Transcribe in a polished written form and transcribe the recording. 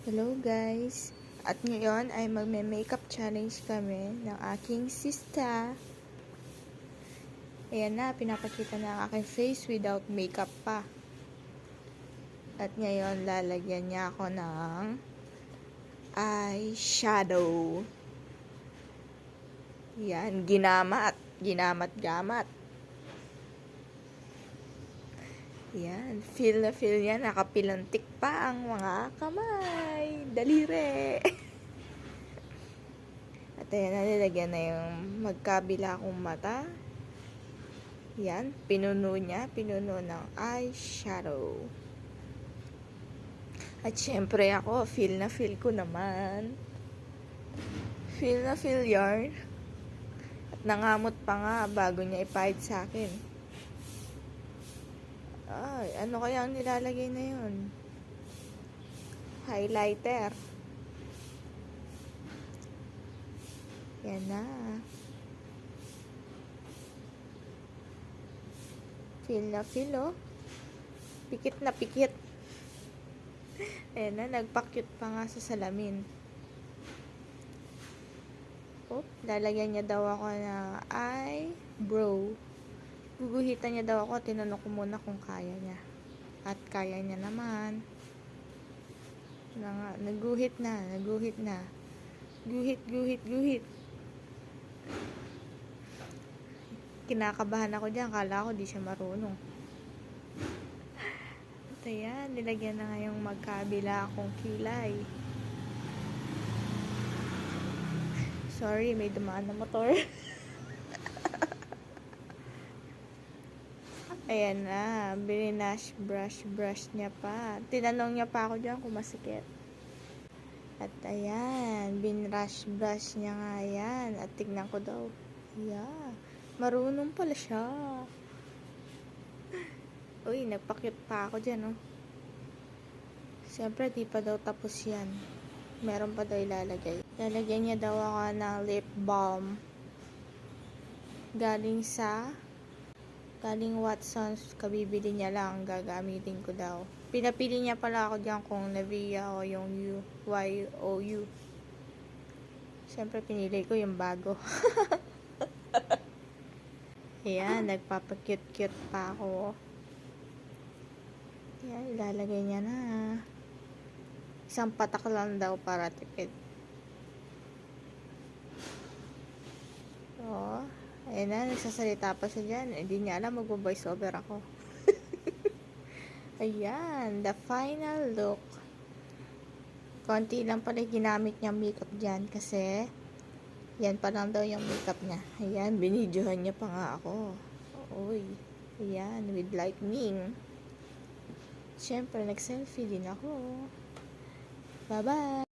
Hello guys! At ngayon ay magme-makeup challenge kami ng aking sista. Ayan na, pinapakita na ang aking face without makeup pa. At ngayon lalagyan niya ako ng eyeshadow. Yan, ginamat-gamat. Yan, feel na feel niya, nakapilantik pa ang mga kamay, daliri. At ayan, nalilagyan na yung magkabila kong mata. Yan, pinuno ng eyeshadow. At syempre ako, feel na feel ko naman. Feel na feel yarn. At nangamot pa nga bago niya ipahid sa akin. Ay, ano kaya ang nilalagay na yun? Highlighter. Yan na. Feel na feel, oh. Pikit na pikit. Ayan na, nagpa-cute pa nga sa salamin. Oh, lalagyan niya daw ako ng eyebrow. Guguhitan niya daw ako. Tinanong ko muna kung kaya niya. At kaya niya naman. Naguhit na. Guhit. Kinakabahan ako dyan. Kala ko di siya marunong. At ayan, nilagyan na nga yung magkabila akong kilay. Sorry, may dumaan na motor. Ayan na, brush niya pa. Tinanong niya pa ako dyan kung masikip. At ayan, brush niya nga yan. At tignan ko daw. Yeah, marunong pala siya. Uy, nagpa-cute pa ako dyan, oh. Siyempre, di pa daw tapos yan. Meron pa daw ilalagay. Lalagyan niya daw ako ng lip balm. Galing Watson's, kabibili niya lang, gagamitin ko daw. Pinapili niya pala ako dyan kung Nivea o yung YOU. Siyempre, pinili ko yung bago. Ayan, nagpapakute-cute pa ako. Ayan, ilalagay niya na. Isang patak lang daw para tipid. Oo. Ayan na, nagsasalita pa siya dyan. Hindi niya alam, mag-voice over ako. Ayan, the final look. Konti lang pala ginamit niya makeup dyan kasi yan pa lang daw yung makeup niya. Ayan, binidyohan niya pa nga ako. Uy, ayan, with lightning. Siyempre, nag-selfie din ako. Bye-bye!